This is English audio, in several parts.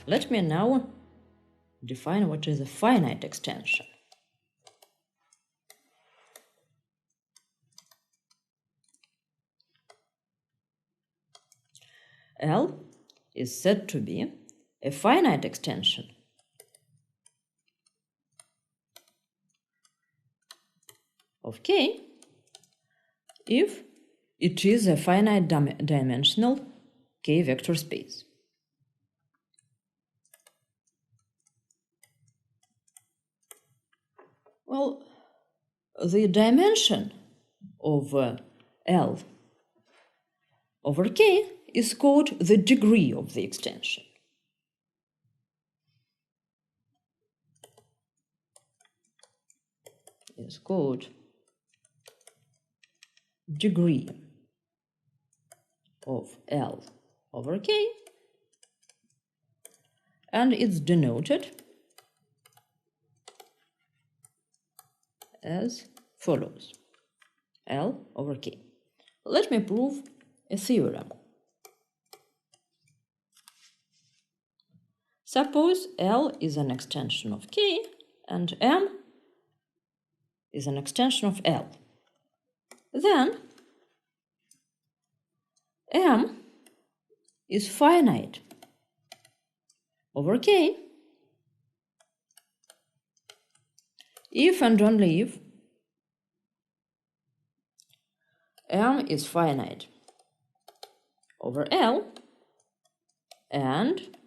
Let me now define what is a finite extension. L is said to be a finite extension of K if it is a finite dimensional K vector space. Well, the dimension of L over K is called the degree of the extension. Is called degree of L over K, and it's denoted as follows: L over K. Let me prove a theorem. Suppose L is an extension of K and M is an extension of L. Then M is finite over K if and only if M is finite over L and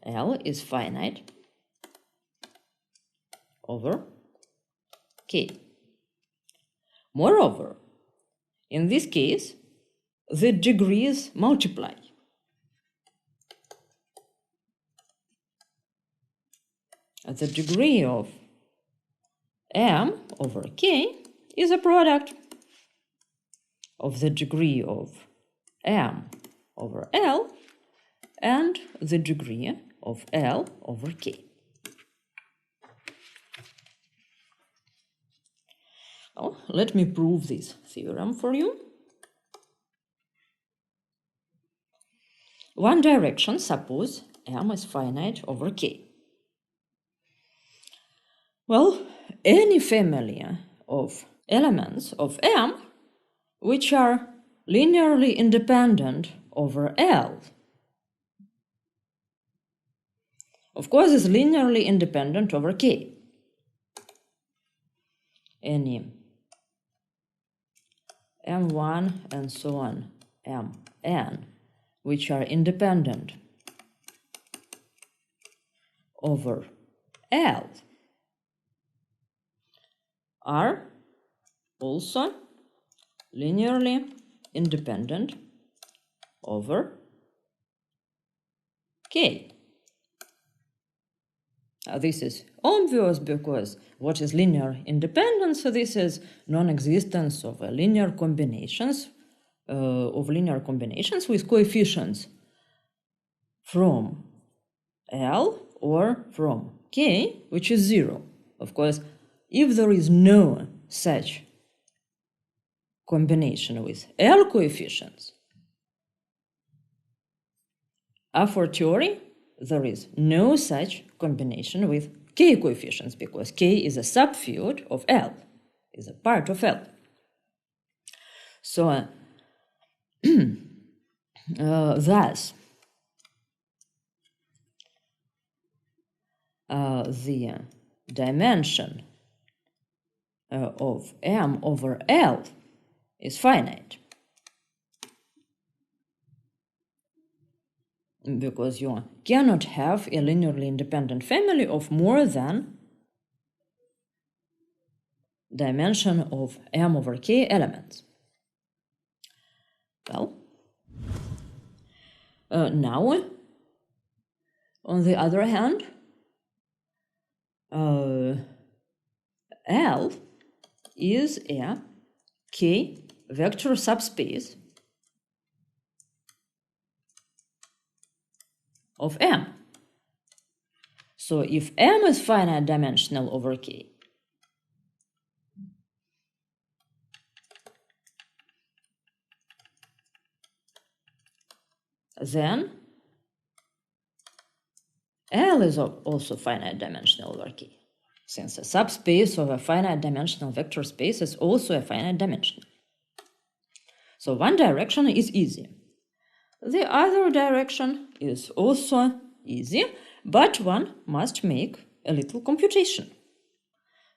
L is finite over K. Moreover, in this case, the degrees multiply. The degree of M over K is a product of the degree of M over L and the degree of L over K. Well, let me prove this theorem for you. One direction, suppose M is finite over K. Well, any family of elements of M which are linearly independent over L, of course, is linearly independent over K. Any M1 and so on, Mn, which are independent over L, are also linearly independent over K. This is obvious because what is linear independence? This is non-existence of linear combinations with coefficients from L or from K, which is 0. Of course, if there is no such combination with L coefficients, a fortiori, there is no such combination with K coefficients because K is a subfield of L, is a part of L. So, thus, the dimension of M over L is finite, because you cannot have a linearly independent family of more than dimension of M over K elements. Well, now, on the other hand, L is a K vector subspace of M. So if M is finite dimensional over K, then L is also finite dimensional over K, since a subspace of a finite dimensional vector space is also a finite dimension. So one direction is easy. The other direction is also easy, but one must make a little computation.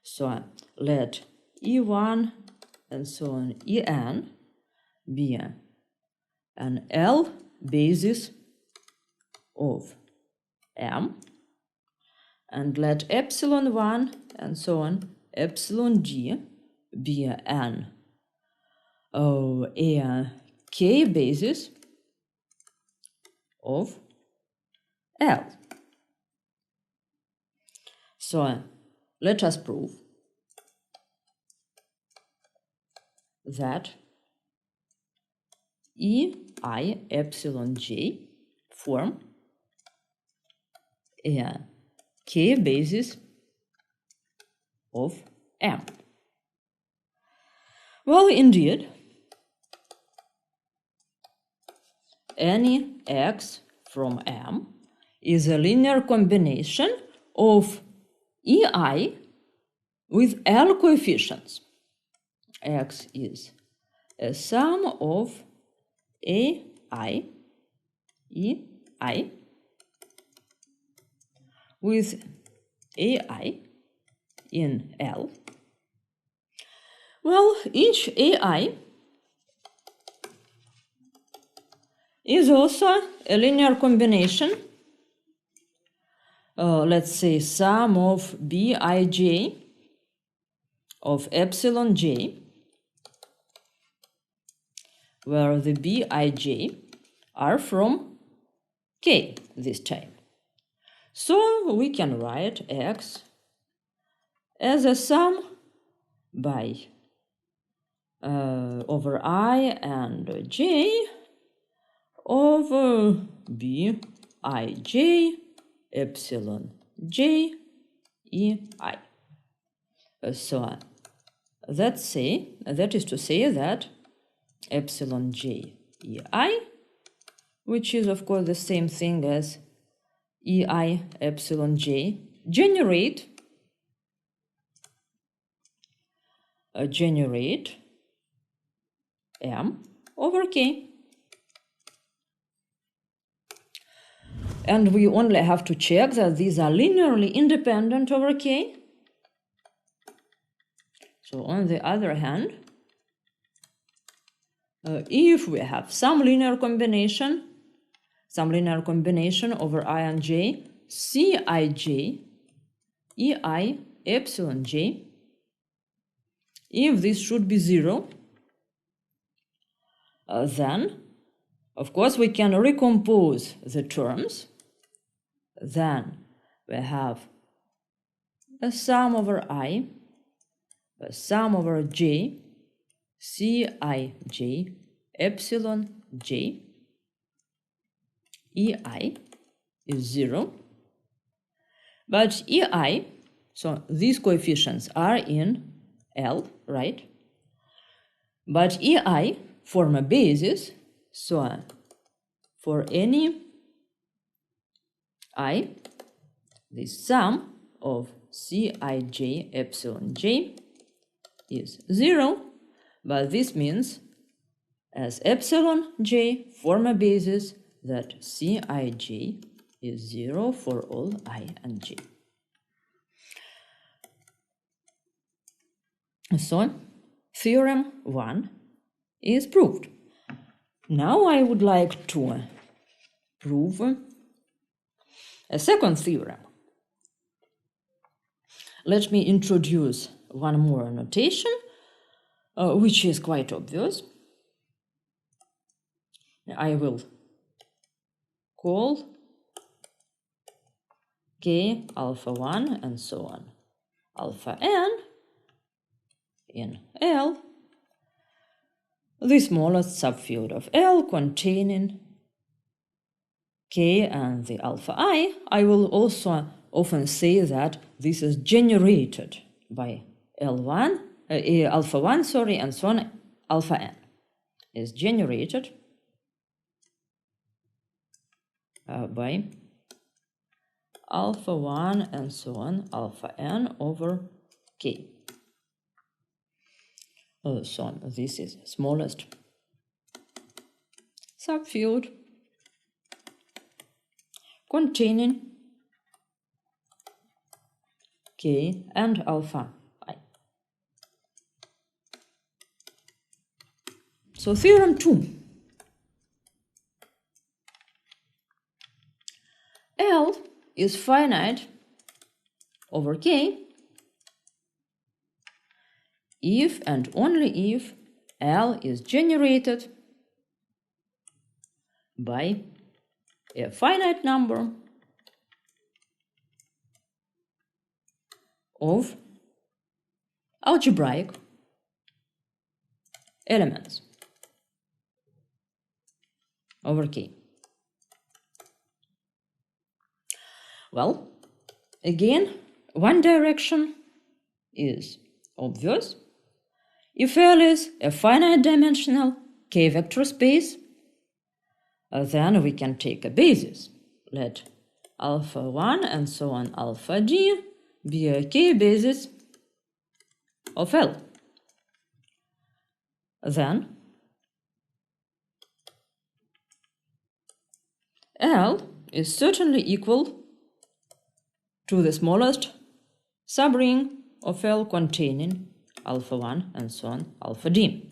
So let E1 and so on En be an L basis of M, and let epsilon 1 and so on epsilon G be a K basis of L. So let us prove that EI epsilon J form a K basis of M. Well, indeed, any X from M is a linear combination of EI with L coefficients. X is a sum of AI, EI, with AI in L. Well, each AI is also a linear combination, let's say sum of Bij of epsilon j, where the Bij are from K this time. So we can write X as a sum by over I and j over Bij epsilon j EI. So that is to say that epsilon j EI, which is of course the same thing as EI epsilon j, generate M over K. And we only have to check that these are linearly independent over K. So on the other hand, if we have some linear combination over I and j, Cij EI epsilon j, if this should be 0, then of course we can recompose the terms. Then we have a sum over I, a sum over j, Cij epsilon j, EI is 0, but EI, so these coefficients are in L, right? But EI form a basis, so for any I, the sum of Cij epsilon j is 0, but this means as epsilon j form a basis that Cij is 0 for all I and j. So theorem 1 is proved. Now I would like to prove a second theorem. Let me introduce one more notation, which is quite obvious. I will call K alpha 1 and so on, alpha n in L, the smallest subfield of L containing K and the alpha I. I will also often say that this is generated by alpha 1, and so on, alpha n is generated by alpha 1 and so on, alpha n over k. So this is smallest subfield containing k and alpha I. So theorem 2. L is finite over k if and only if L is generated by a finite number of algebraic elements over k. Well, again, one direction is obvious. If L is a finite dimensional k-vector space, then we can take a basis. Let alpha 1 and so on alpha d be a k-basis of L. Then L is certainly equal to the smallest subring of L containing alpha 1 and so on alpha d,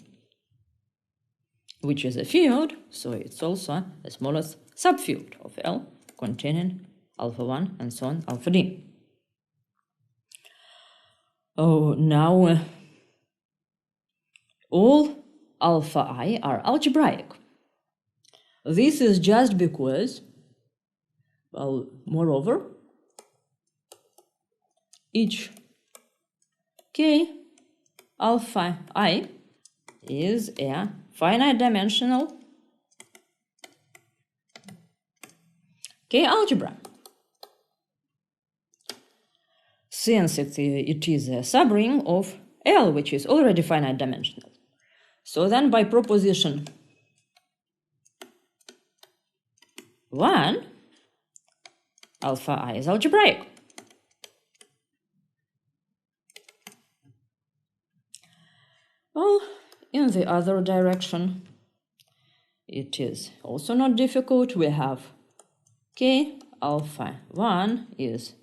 which is a field, so it's also the smallest subfield of L containing alpha 1 and so on alpha d. Now all alpha I are algebraic. This is just because, well, moreover, each k alpha I is a finite dimensional k algebra. Since it is a subring of L, which is already finite dimensional. So then by proposition 1, alpha I is algebraic. Well, in the other direction, it is also not difficult. We have k alpha 1 is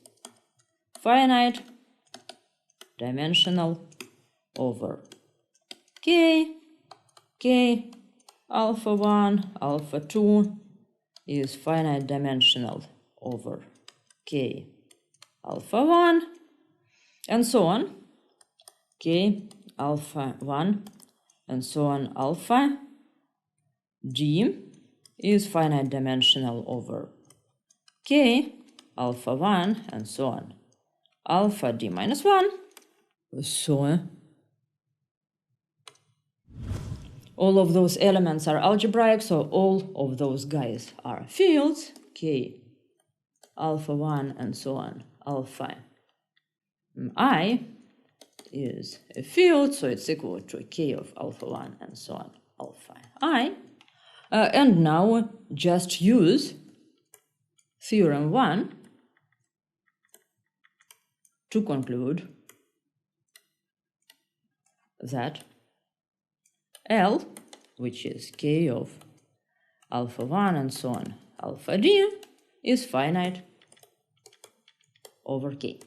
finite dimensional over k alpha 1 alpha 2 is finite dimensional over k alpha 1 and so on, k alpha 1 and so on alpha d is finite dimensional over k alpha 1 and so on alpha d minus 1. So all of those elements are algebraic, so all of those guys are fields, k alpha 1 and so on alpha I is a field, so it's equal to k of alpha 1 and so on alpha I. And now just use theorem 1 to conclude that L, which is k of alpha 1 and so on alpha d, is finite over k.